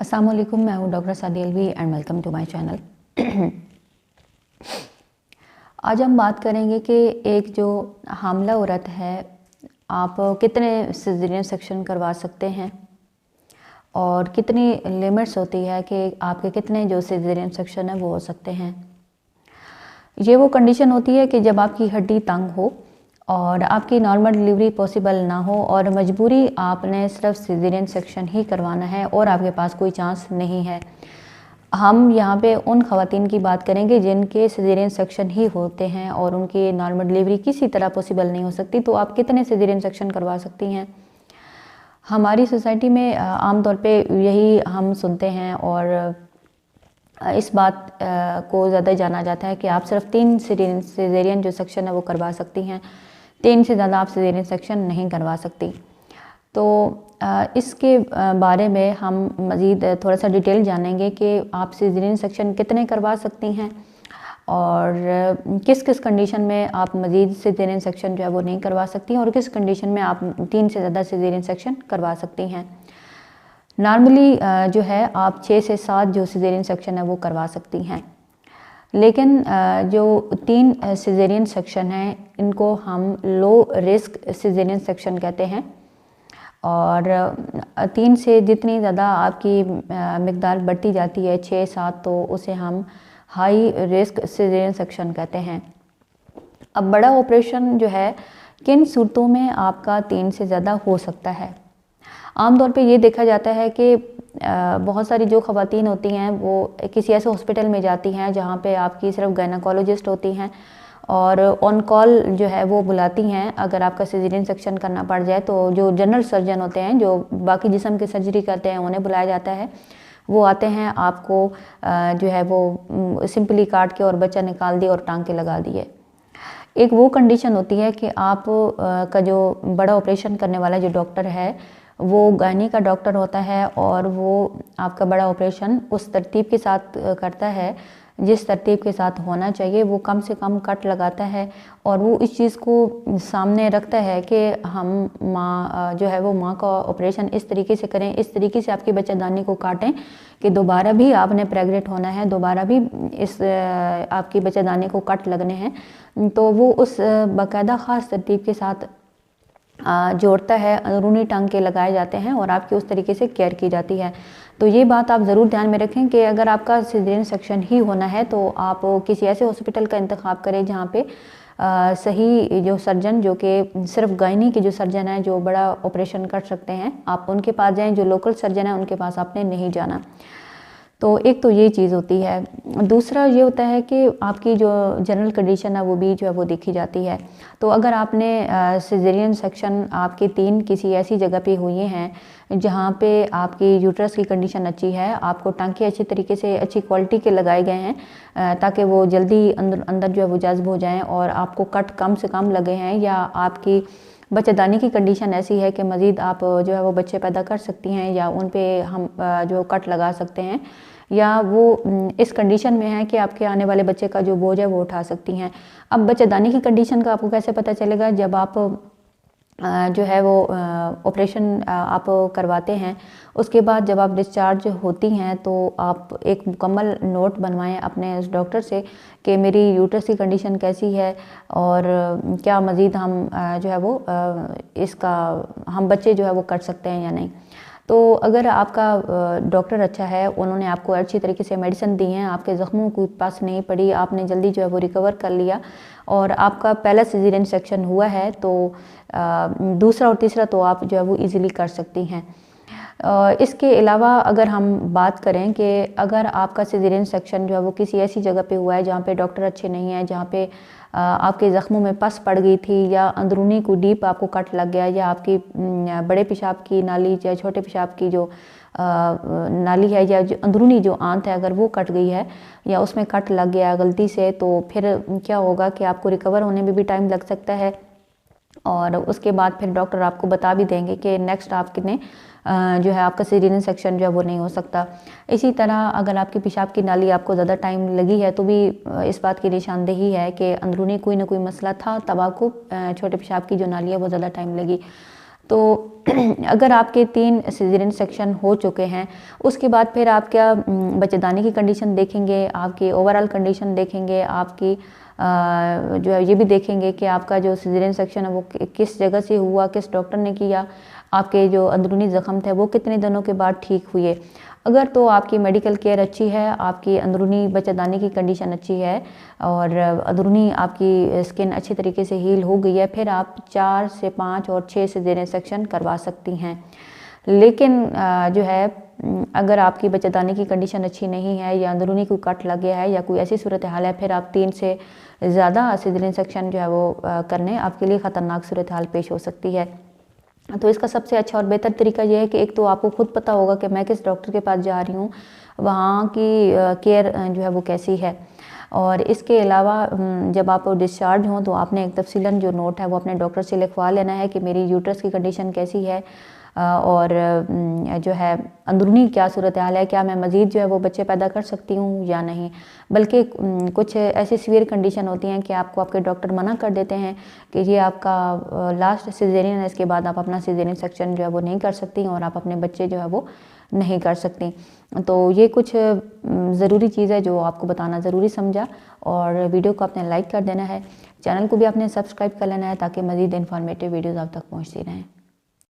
अस्सलाम वालेकुम, मैं हूँ doctor Sadia Alvi and welcome to my channel. आज हम बात करेंगे कि एक जो हामला औरत है, आप कितने सिजेरियन सेक्शन करवा सकते हैं और कितनी लिमिट्स होती है कि आपके कितने जो सिजेरियन सेक्शन है वो हो सकते हैं। ये वो कंडीशन होती है कि जब आपकी हड्डी तंग हो और आपकी नॉर्मल डिलीवरी पॉसिबल ना हो और मजबूरी आपने सिर्फ सिजेरियन सेक्शन ही करवाना है और आपके पास कोई चांस नहीं है। हम यहाँ पे उन ख़वातीन की बात करेंगे जिनके सिजेरियन सेक्शन ही होते हैं और उनकी नॉर्मल डिलीवरी किसी तरह पॉसिबल नहीं हो सकती, तो आप कितने सिजेरियन सेक्शन करवा सकती हैं। हमारी सोसाइटी में आमतौर पे यही हम सुनते हैं और इस बात को ज़्यादा जाना जाता है कि आप सिर्फ 3 सिजेरियन जो सेक्शन है वो करवा सकती हैं, 3 से ज़्यादा आप सिजेरियन सेक्शन नहीं करवा सकती। तो इसके बारे में हम मज़ीद थोड़ा सा डिटेल जानेंगे कि आप सिजेरियन सेक्शन कितने करवा सकती हैं और किस किस कंडीशन में आप मज़ीद सिजेरियन सेक्शन जो है वो नहीं करवा सकती हैं और किस कंडीशन में आप 3 से ज़्यादा सिजेरियन सेक्शन करवा सकती हैं। नॉर्मली जो है आप 6 से 7 जो सिजेरियन सेक्शन है वो करवा सकती हैं, लेकिन जो 3 सिजेरियन सेक्शन हैं इनको हम लो रिस्क सिजेरियन सेक्शन कहते हैं और 3 से जितनी ज़्यादा आपकी मिकदार बढ़ती जाती है 6-7, तो उसे हम हाई रिस्क सिजेरियन सेक्शन कहते हैं। अब बड़ा ऑपरेशन जो है किन सूरतों में आपका 3 से ज़्यादा हो सकता है। आमतौर पे ये देखा जाता है कि बहुत सारी जो ख़वातीन होती हैं वो किसी ऐसे हॉस्पिटल में जाती हैं जहाँ पे आपकी सिर्फ गायनाकोलॉजिस्ट होती हैं और ऑन कॉल जो है वो बुलाती हैं अगर आपका सिजेरियन सेक्शन करना पड़ जाए, तो जो जनरल सर्जन होते हैं जो बाकी जिस्म की सर्जरी करते हैं उन्हें बुलाया जाता है। वो आते हैं, आपको जो है वो सिंपली काट के और बच्चा निकाल दिए और टांके लगा दिए। एक वो कंडीशन होती है कि आप का जो बड़ा ऑपरेशन करने वाला जो डॉक्टर है वो गायनी का डॉक्टर होता है और वो आपका बड़ा ऑपरेशन उस तरतीब के साथ करता है जिस तरतीब के साथ होना चाहिए। वो कम से कम कट लगाता है और वो इस चीज़ को सामने रखता है कि हम माँ जो है वो माँ का ऑपरेशन इस तरीके से करें, इस तरीके से आपकी बच्चेदानी को काटें कि दोबारा भी आपने प्रेग्नेंट होना है, दोबारा भी इस आपकी बच्चेदानी को कट लगने हैं। तो वो उस बाकायदा ख़ास तरतीब के साथ जोड़ता है, अंदरूनी टांके लगाए जाते हैं और आपकी उस तरीके से केयर की जाती है। तो ये बात आप ज़रूर ध्यान में रखें कि अगर आपका सिजेरियन सेक्शन ही होना है तो आप किसी ऐसे हॉस्पिटल का इंतखाब करें जहाँ पे सही जो सर्जन जो कि सिर्फ गायनी के जो सर्जन हैं जो बड़ा ऑपरेशन कर सकते हैं, आप उनके पास जाएं। जो लोकल सर्जन है उनके पास आपने नहीं जाना। तो एक तो ये चीज़ होती है। दूसरा ये होता है कि आपकी जो जनरल कंडीशन है वो भी जो है वो देखी जाती है। तो अगर आपने सिजेरियन सेक्शन आपके 3 किसी ऐसी जगह पे हुए हैं जहाँ पे आपकी यूट्रस की कंडीशन अच्छी है, आपको टांके अच्छी तरीके से अच्छी क्वालिटी के लगाए गए हैं ताकि वो जल्दी अंदर जो है वो जज्ब हो जाएँ और आपको कट कम से कम लगे हैं, या आपकी बच्चेदानी की कंडीशन ऐसी है कि मज़ीद आप जो है वो बच्चे पैदा कर सकती हैं या उन पे हम जो कट लगा सकते हैं, या वो इस कंडीशन में है कि आपके आने वाले बच्चे का जो बोझ है वो उठा सकती हैं। अब बच्चेदानी की कंडीशन का आपको कैसे पता चलेगा? जब आप जो है वो ऑपरेशन आप करवाते हैं, उसके बाद जब आप डिस्चार्ज होती हैं तो आप एक मुकम्मल नोट बनवाएं अपने उस डॉक्टर से कि मेरी यूट्रस की कंडीशन कैसी है और क्या मज़ीद हम जो है वो इसका हम बच्चे जो है वो कर सकते हैं या नहीं। तो अगर आपका डॉक्टर अच्छा है, उन्होंने आपको अच्छी तरीके से मेडिसिन दी हैं, आपके ज़ख्मों को पास नहीं पड़ी, आपने जल्दी जो है वो रिकवर कर लिया और आपका पहला सिजेरियन सेक्शन हुआ है, तो दूसरा और तीसरा तो आप जो है वो इजीली कर सकती हैं। इसके अलावा अगर हम बात करें कि अगर आपका सिजेरियन सेक्शन जो है वो किसी ऐसी जगह पे हुआ है जहाँ पे डॉक्टर अच्छे नहीं हैं, जहाँ पे आपके ज़ख्मों में पस पड़ गई थी या अंदरूनी को डीप आपको कट लग गया, या आपकी बड़े पेशाब की नाली या छोटे पेशाब की जो नाली है या जो अंदरूनी जो आंत है अगर वो कट गई है या उसमें कट लग गया गलती से, तो फिर क्या होगा कि आपको रिकवर होने में भी टाइम लग सकता है और उसके बाद फिर डॉक्टर आपको बता भी देंगे कि नेक्स्ट आपने जो है आपका सिजेरियन सेक्शन जो है वो नहीं हो सकता। इसी तरह अगर आपकी पेशाब की नाली आपको ज़्यादा टाइम लगी है तो भी इस बात की निशानदेही है कि अंदरूनी कोई ना कोई मसला था, तब आपको छोटे पेशाब की जो नाली है वो ज़्यादा टाइम लगी। तो अगर आपके 3 सिजेरियन सेक्शन हो चुके हैं, उसके बाद फिर आप क्या बच्चेदानी की कंडीशन देखेंगे, आपकी ओवरऑल कंडीशन देखेंगे, आपकी जो है ये भी देखेंगे कि आपका जो सिजेरियन सेक्शन है वो किस जगह से हुआ, किस डॉक्टर ने किया, आपके जो अंदरूनी ज़ख्म थे वो कितने दिनों के बाद ठीक हुए। अगर तो आपकी मेडिकल केयर अच्छी है, आपकी अंदरूनी बच्चेदानी की कंडीशन अच्छी है और अंदरूनी आपकी स्किन अच्छी तरीके से हील हो गई है, फिर आप 4 से 5 और 6 सिजेरियन सेक्शन करवा सकती हैं। लेकिन जो है अगर आपकी बच्चेदानी की कंडीशन अच्छी नहीं है या अंदरूनी कोई कट लग गया है या कोई ऐसी सूरत हाल है, फिर आप 3 से ज़्यादा सिजेरियन सेक्शन जो है वो करने आपके लिए ख़तरनाक सूरत हाल पेश हो सकती है। तो इसका सबसे अच्छा और बेहतर तरीका ये है कि एक तो आपको खुद पता होगा कि मैं किस डॉक्टर के पास जा रही हूँ, वहाँ की केयर जो है वो कैसी है। और इसके अलावा जब आप डिस्चार्ज हों तो आपने एक तफसीलन जो नोट है वो अपने डॉक्टर से लिखवा लेना है कि मेरी यूट्रस की कंडीशन कैसी है और जो है अंदरूनी क्या सूरत हाल है, क्या मैं मज़ीद जो है वो बच्चे पैदा कर सकती हूँ या नहीं। बल्कि कुछ ऐसी सीवियर कंडीशन होती हैं कि आपको आपके डॉक्टर मना कर देते हैं कि ये आपका लास्ट सिजेरियन है, इसके बाद आप अपना सिजेरियन सेक्शन जो है वो नहीं कर सकती और आप अपने बच्चे जो है वो नहीं कर सकती। तो ये कुछ ज़रूरी चीज़ है जो आपको बताना ज़रूरी समझा और वीडियो को आपने लाइक कर देना है, चैनल को भी आपने सब्सक्राइब कर लेना है ताकि मज़ीद इन्फॉर्मेटिव वीडियोज़ आप तक पहुँचती रहें।